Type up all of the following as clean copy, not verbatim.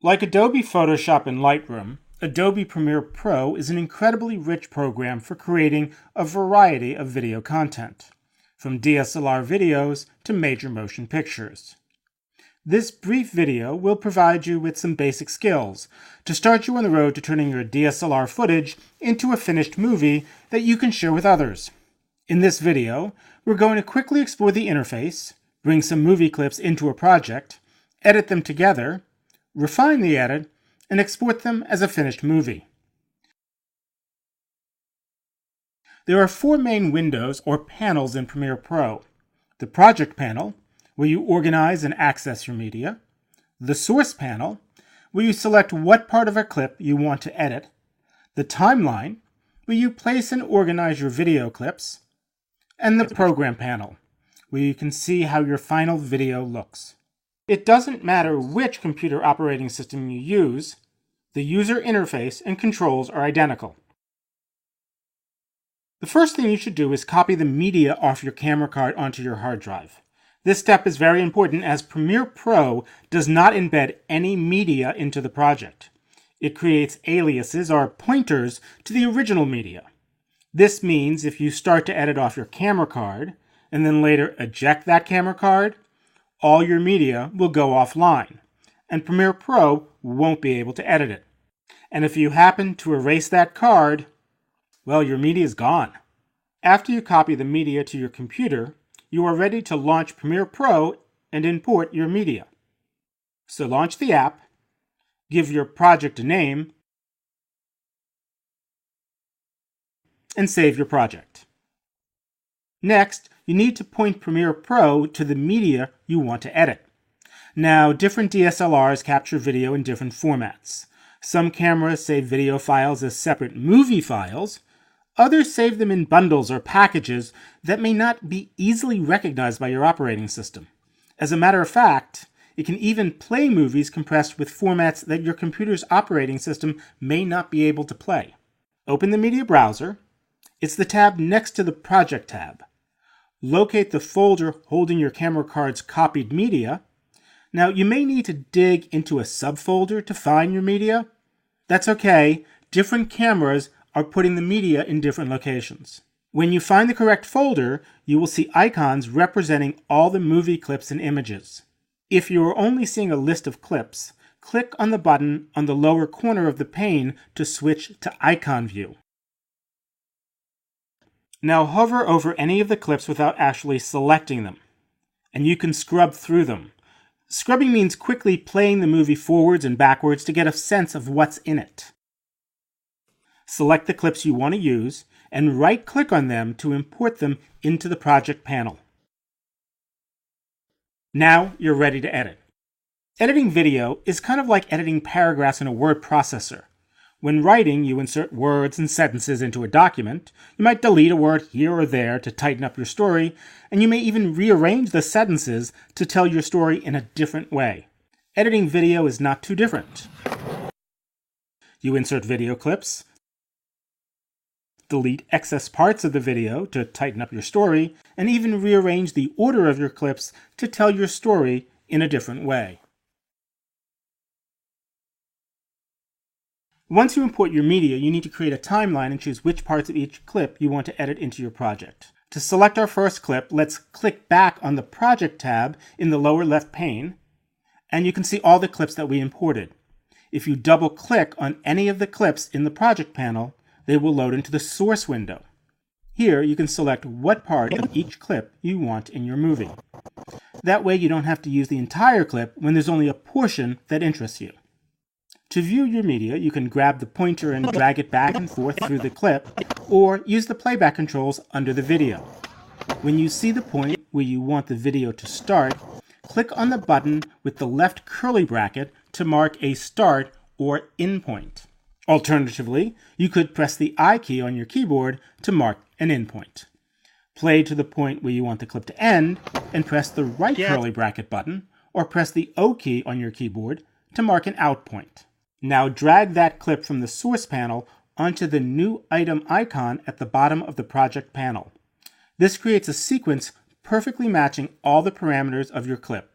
Like Adobe Photoshop and Lightroom, Adobe Premiere Pro is an incredibly rich program for creating a variety of video content, from DSLR videos to major motion pictures. This brief video will provide you with some basic skills to start you on the road to turning your DSLR footage into a finished movie that you can share with others. In this video, we're going to quickly explore the interface, bring some movie clips into a project, edit them together, refine the edit, and export them as a finished movie. There are four main windows or panels in Premiere Pro: the Project panel, where you organize and access your media; the Source panel, where you select what part of a clip you want to edit; the Timeline, where you place and organize your video clips; and the Program panel, where you can see how your final video looks. It doesn't matter which computer operating system you use, the user interface and controls are identical. The first thing you should do is copy the media off your camera card onto your hard drive. This step is very important as Premiere Pro does not embed any media into the project. It creates aliases or pointers to the original media. This means if you start to edit off your camera card and then later eject that camera card, all your media will go offline, and Premiere Pro won't be able to edit it. And if you happen to erase that card, well, your media is gone. After you copy the media to your computer, you are ready to launch Premiere Pro and import your media. So launch the app, give your project a name, and save your project. Next, you need to point Premiere Pro to the media you want to edit. Now, different DSLRs capture video in different formats. Some cameras save video files as separate movie files. Others save them in bundles or packages that may not be easily recognized by your operating system. As a matter of fact, it can even play movies compressed with formats that your computer's operating system may not be able to play. Open the media browser. It's the tab next to the Project tab. Locate the folder holding your camera card's copied media. Now, you may need to dig into a subfolder to find your media. That's okay. Different cameras are putting the media in different locations. When you find the correct folder, you will see icons representing all the movie clips and images. If you are only seeing a list of clips, click on the button on the lower corner of the pane to switch to icon view. Now hover over any of the clips without actually selecting them, and you can scrub through them. Scrubbing means quickly playing the movie forwards and backwards to get a sense of what's in it. Select the clips you want to use and right-click on them to import them into the Project panel. Now you're ready to edit. Editing video is kind of like editing paragraphs in a word processor. When writing, you insert words and sentences into a document. You might delete a word here or there to tighten up your story, and you may even rearrange the sentences to tell your story in a different way. Editing video is not too different. You insert video clips, delete excess parts of the video to tighten up your story, and even rearrange the order of your clips to tell your story in a different way. Once you import your media, you need to create a timeline and choose which parts of each clip you want to edit into your project. To select our first clip, let's click back on the Project tab in the lower left pane, and you can see all the clips that we imported. If you double-click on any of the clips in the Project panel, they will load into the Source window. Here, you can select what part of each clip you want in your movie. That way, you don't have to use the entire clip when there's only a portion that interests you. To view your media, you can grab the pointer and drag it back and forth through the clip, or use the playback controls under the video. When you see the point where you want the video to start, click on the button with the left curly bracket to mark a start or end point. Alternatively, you could press the I key on your keyboard to mark an end point. Play to the point where you want the clip to end, and press the right curly bracket button, or press the O key on your keyboard to mark an out point. Now drag that clip from the Source panel onto the new item icon at the bottom of the Project panel. This creates a sequence perfectly matching all the parameters of your clip.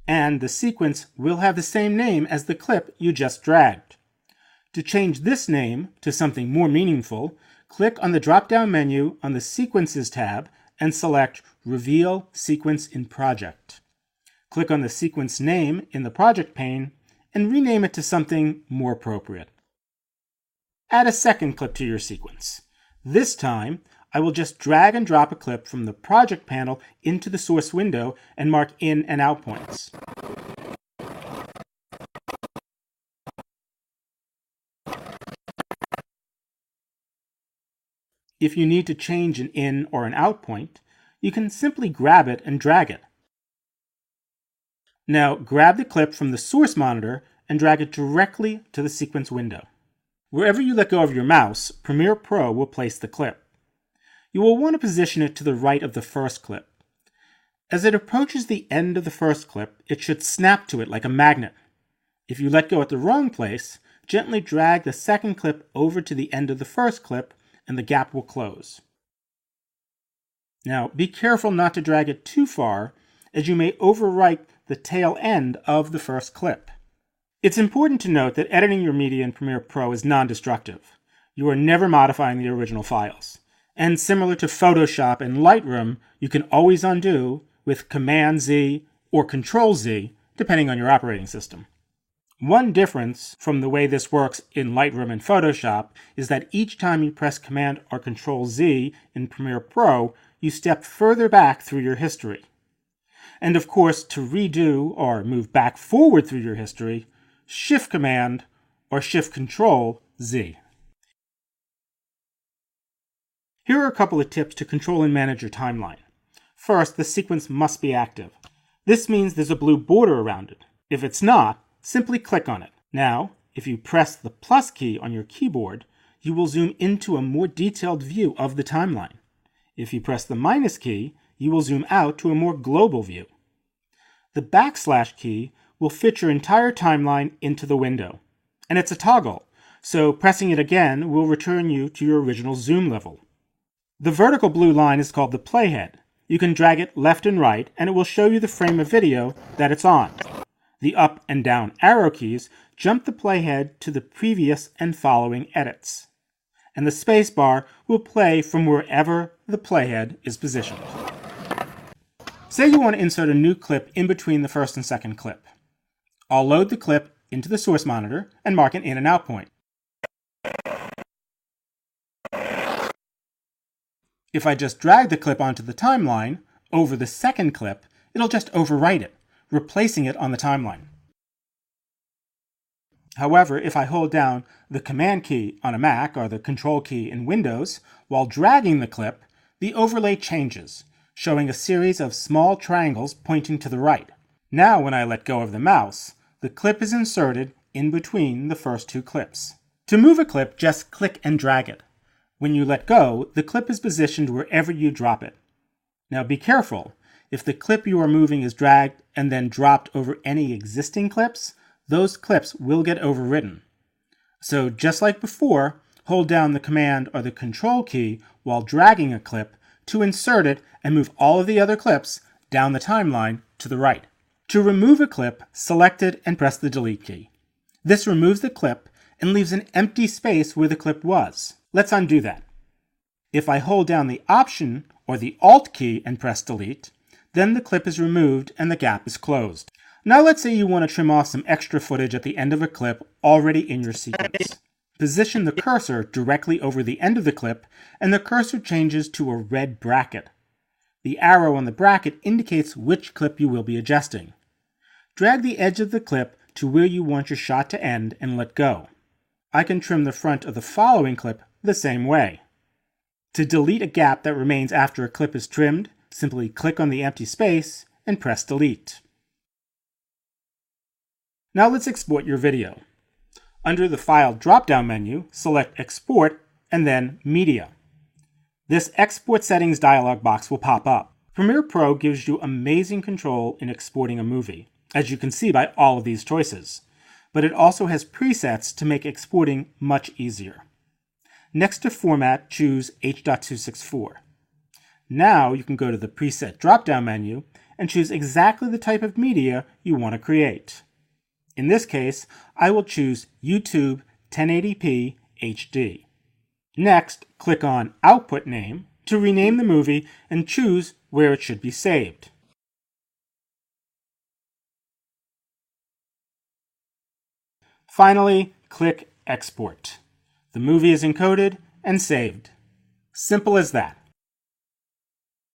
and the sequence will have the same name as the clip you just dragged. To change this name to something more meaningful, click on the drop-down menu on the Sequences tab and select Reveal Sequence in Project. Click on the sequence name in the project pane and rename it to something more appropriate. Add a second clip to your sequence. This time, I will just drag and drop a clip from the project panel into the source window and mark in and out points. If you need to change an in or an out point, you can simply grab it and drag it. Now grab the clip from the source monitor and drag it directly to the sequence window. Wherever you let go of your mouse, Premiere Pro will place the clip. You will want to position it to the right of the first clip. As it approaches the end of the first clip, it should snap to it like a magnet. If you let go at the wrong place, gently drag the second clip over to the end of the first clip and the gap will close. Now, be careful not to drag it too far, as you may overwrite the tail end of the first clip. It's important to note that editing your media in Premiere Pro is non-destructive. You are never modifying the original files. And similar to Photoshop and Lightroom, you can always undo with Command-Z or Control-Z, depending on your operating system. One difference from the way this works in Lightroom and Photoshop is that each time you press Command or Control-Z in Premiere Pro, you step further back through your history. And of course, to redo or move back forward through your history, Shift-Command or Shift-Control-Z. Here are a couple of tips to control and manage your timeline. First, the sequence must be active. This means there's a blue border around it. If it's not, simply click on it. Now, if you press the plus key on your keyboard, you will zoom into a more detailed view of the timeline. If you press the minus key, you will zoom out to a more global view. The backslash key will fit your entire timeline into the window. And it's a toggle, so pressing it again will return you to your original zoom level. The vertical blue line is called the playhead. You can drag it left and right, and it will show you the frame of video that it's on. The up and down arrow keys jump the playhead to the previous and following edits. And the spacebar will play from wherever the playhead is positioned. Say you want to insert a new clip in between the first and second clip. I'll load the clip into the source monitor and mark an in and out point. If I just drag the clip onto the timeline over the second clip, it'll just overwrite it, replacing it on the timeline. However, if I hold down the Command key on a Mac or the Control key in Windows while dragging the clip, the overlay changes, showing a series of small triangles pointing to the right. Now when I let go of the mouse, the clip is inserted in between the first two clips. To move a clip, just click and drag it. When you let go, the clip is positioned wherever you drop it. Now be careful. If the clip you are moving is dragged and then dropped over any existing clips, those clips will get overwritten. So just like before, hold down the Command or the Control key while dragging a clip to insert it and move all of the other clips down the timeline to the right. To remove a clip, select it and press the Delete key. This removes the clip and leaves an empty space where the clip was. Let's undo that. If I hold down the Option or the Alt key and press Delete, then the clip is removed and the gap is closed. Now let's say you want to trim off some extra footage at the end of a clip already in your sequence. Position the cursor directly over the end of the clip and the cursor changes to a red bracket. The arrow on the bracket indicates which clip you will be adjusting. Drag the edge of the clip to where you want your shot to end and let go. I can trim the front of the following clip the same way. To delete a gap that remains after a clip is trimmed, simply click on the empty space and press Delete. Now let's export your video. Under the File drop-down menu, select Export and then Media. This Export Settings dialog box will pop up. Premiere Pro gives you amazing control in exporting a movie, as you can see by all of these choices. But it also has presets to make exporting much easier. Next to Format, choose H.264. Now you can go to the Preset drop-down menu and choose exactly the type of media you want to create. In this case, I will choose YouTube 1080p HD. Next, click on Output Name to rename the movie and choose where it should be saved. Finally, click Export. The movie is encoded and saved. Simple as that.